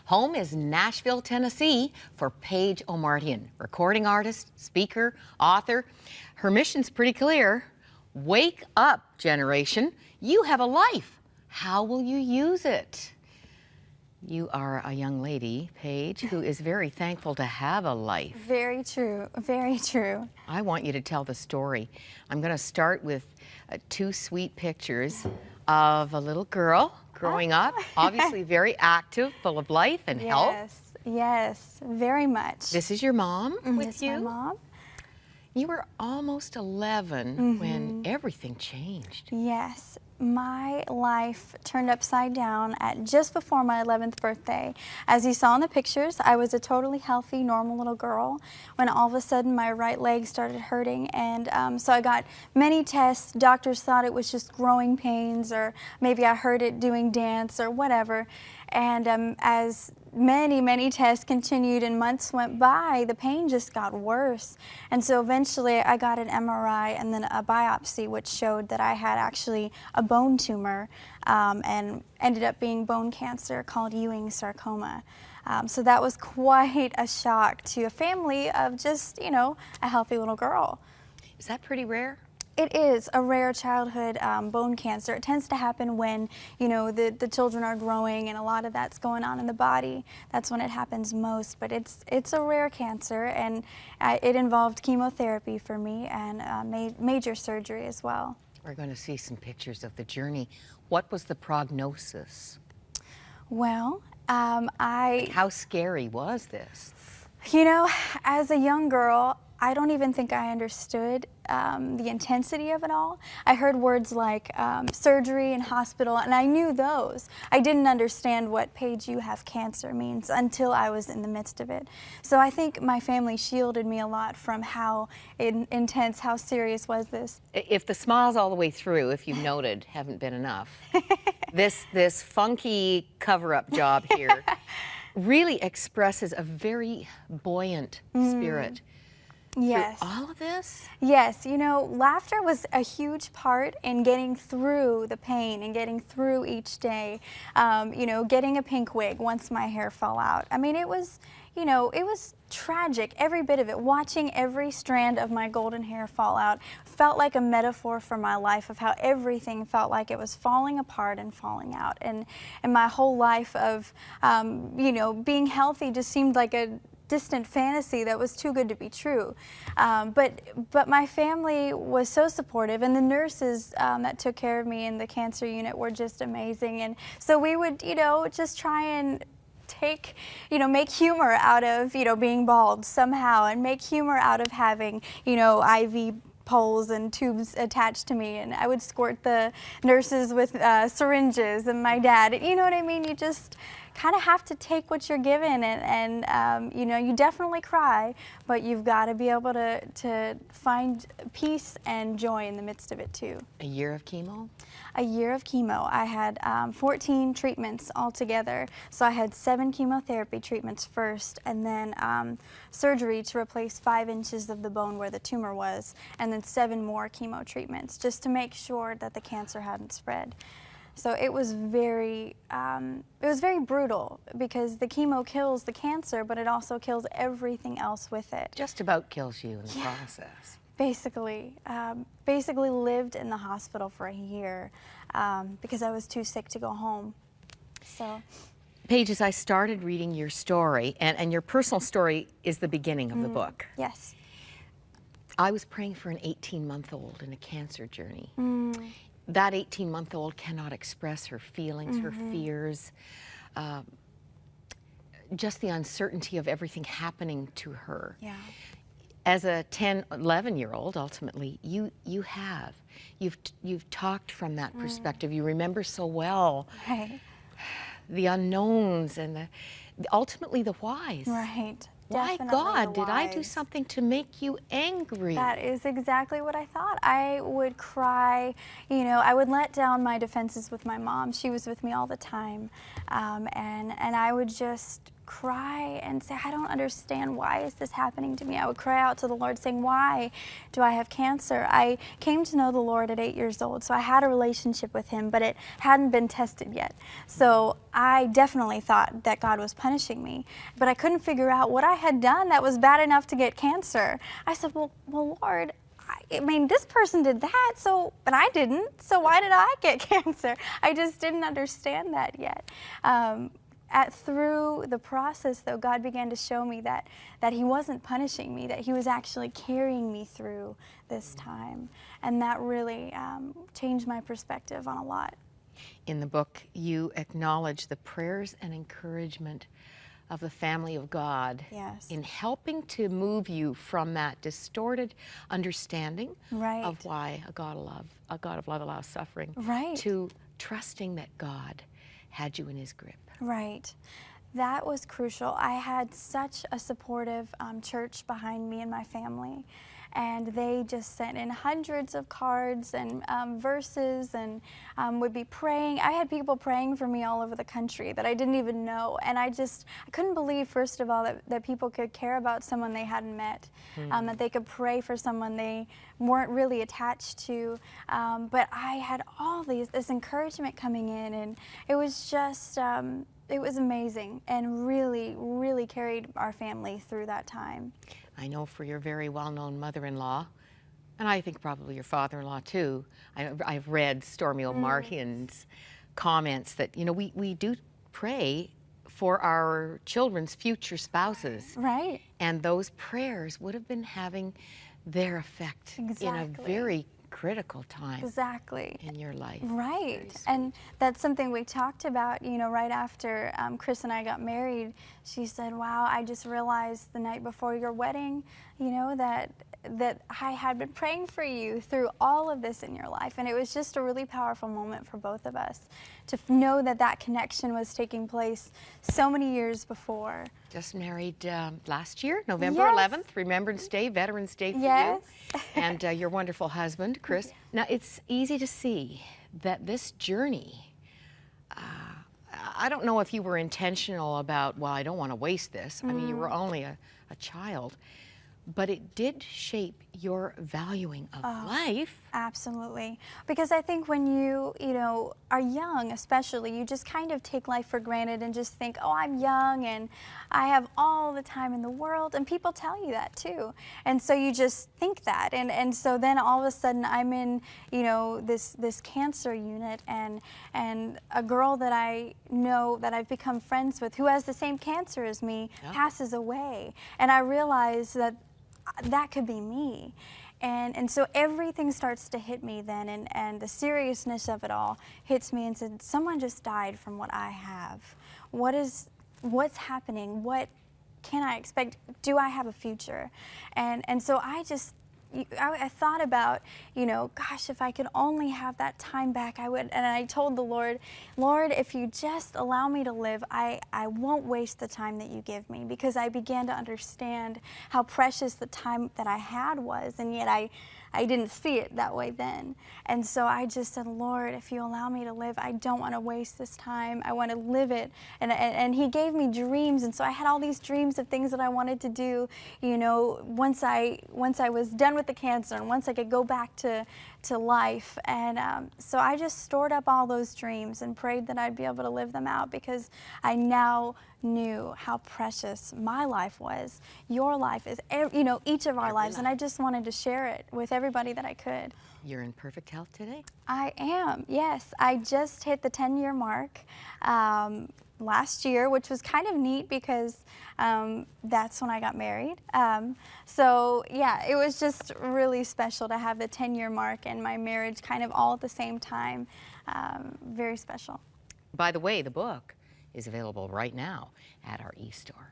Home is Nashville, Tennessee for Paige Omartian, recording artist, speaker, author. Her mission's pretty clear. Wake up, generation. You have a life. How will you use it? You are a young lady, Paige, who is very thankful to have a life. Very true, very true. I want you to tell the story. I'm going to start with two sweet pictures of a little girl growing up, obviously very active, full of life and health. Yes, yes, very much. This is your mom with This is you? my mom. You were almost 11 when everything changed. Yes, my life turned upside down at just before my 11th birthday. As you saw in the pictures, I was a totally healthy, normal little girl when all of a sudden my right leg started hurting, and so I got many tests. Doctors thought it was just growing pains, or maybe I heard it doing dance or whatever. And as many tests continued and months went by, the pain just got worse. And so eventually I got an MRI and then a biopsy, which showed that I had actually a bone tumor and ended up being bone cancer called Ewing sarcoma. So that was quite a shock to a family of just, you know, a healthy little girl. Is that pretty rare? It is a rare childhood bone cancer. It tends to happen when, you know, the children are growing and a lot of that's going on in the body. That's when it happens most, but it's a rare cancer, and it involved chemotherapy for me and major surgery as well. We're going to see some pictures of the journey. What was the prognosis? Well, How scary was this? You know, as a young girl, I don't even think I understood the intensity of it all. I heard words like surgery and hospital, and I knew those. I didn't understand what "Paige, you have cancer" means until I was in the midst of it. So I think my family shielded me a lot from how intense, how serious was this. If the smiles all the way through, if you've noted, haven't been enough, this funky cover-up job here really expresses a very buoyant spirit. Yes. Through all of this? Yes, you know, laughter was a huge part in getting through the pain and getting through each day. You know, getting a pink wig once my hair fell out. I mean, it was, you know, it was tragic, every bit of it. Watching every strand of my golden hair fall out felt like a metaphor for my life of how everything felt like it was falling apart and falling out. And my whole life of, you know, being healthy just seemed like a distant fantasy that was too good to be true. But my family was so supportive, and the nurses that took care of me in the cancer unit were just amazing. And so we would, you know, just try and take, you know, make humor out of, you know, being bald somehow, and make humor out of having, you know, IV poles and tubes attached to me, and I would squirt the nurses with syringes, and my dad, you know what I mean? You just kind of have to take what you're given, and you know, you definitely cry, but you've got to be able to find peace and joy in the midst of it too. A year of chemo? A year of chemo. I had 14 treatments altogether. So I had 7 chemotherapy treatments first, and then surgery to replace 5 inches of the bone where the tumor was, and then 7 more chemo treatments just to make sure that the cancer hadn't spread. So it was very brutal, because the chemo kills the cancer, but it also kills everything else with it. Just about kills you in the process. Basically, basically lived in the hospital for a year because I was too sick to go home. So, Paige, as I started reading your story, and your personal story is the beginning of the book. Yes. I was praying for an 18-month-old in a cancer journey. That 18-month-old cannot express her feelings, her fears, just the uncertainty of everything happening to her. Yeah. As a 10, 11-year-old, ultimately, you've talked from that perspective. You remember so well the unknowns and ultimately the whys. Right. Why, God, did I do something to make you angry? That is exactly what I thought. I would cry, you know, I would let down my defenses with my mom. She was with me all the time. And I would just cry and say, I don't understand, why is this happening to me? I would cry out to the Lord saying, why do I have cancer? I came to know the Lord at 8 years old, so I had a relationship with him, but it hadn't been tested yet. So I definitely thought that God was punishing me, but I couldn't figure out what I had done that was bad enough to get cancer. I said, well, Lord, I mean, this person did that, but I didn't, so why did I get cancer? I just didn't understand that yet. Through the process, though, God began to show me that he wasn't punishing me, that he was actually carrying me through this time. And that really changed my perspective on a lot. In the book, you acknowledge the prayers and encouragement of the family of God, yes, in helping to move you from that distorted understanding, right, of why a God of love allows suffering, right, to trusting that God had you in his grip. Right. That was crucial. I had such a supportive church behind me and my family, and they just sent in hundreds of cards and verses, and would be praying. I had people praying for me all over the country that I didn't even know, and I couldn't believe, first of all, that people could care about someone they hadn't met, that they could pray for someone they weren't really attached to, but I had all this encouragement coming in, and it was just it was amazing, and really, really carried our family through that time. I know for your very well-known mother-in-law, and I think probably your father-in-law too, I've read Stormy Omartian's comments that, you know, we do pray for our children's future spouses. Right. And those prayers would have been having their effect in a very critical time exactly in your life. Right. And that's something we talked about, you know, right after Chris and I got married. She said, wow, I just realized the night before your wedding, you know, that I had been praying for you through all of this in your life. And it was just a really powerful moment for both of us to know that connection was taking place so many years before. Just married last year, November yes. 11th, Remembrance Day, Veterans Day for yes. you, and your wonderful husband, Chris. Now, it's easy to see that this journey, I don't know if you were intentional about, well, I don't want to waste this. I mean, you were only a child, but it did shape your valuing of life. Absolutely. Because I think when you know, are young especially, you just kind of take life for granted and just think, oh, I'm young and I have all the time in the world. And people tell you that too. And so you just think that. And so then all of a sudden I'm in, you know, this cancer unit, and a girl that I know, that I've become friends with, who has the same cancer as me, passes away. And I realize that could be me. And so everything starts to hit me then, and the seriousness of it all hits me and said, someone just died from what I have. What's happening? What can I expect? Do I have a future? And so I thought about, you know, gosh, if I could only have that time back, I would. And I told the Lord, if you just allow me to live, I won't waste the time that you give me, because I began to understand how precious the time that I had was, and yet I didn't see it that way then. And so I just said, Lord, if you allow me to live, I don't want to waste this time. I want to live it. And he gave me dreams, and so I had all these dreams of things that I wanted to do, you know, once I was done with the cancer, and once I could go back to life. And so I just stored up all those dreams and prayed that I'd be able to live them out, because I now knew how precious my life was. Your life is, you know, each of our lives, and I just wanted to share it with everybody that I could. You're in perfect health today? I am, yes. I just hit the 10-year mark last year, which was kind of neat, because that's when I got married. So yeah, it was just really special to have the 10-year mark and my marriage kind of all at the same time. Very special. By the way, the book is available right now at our e-store.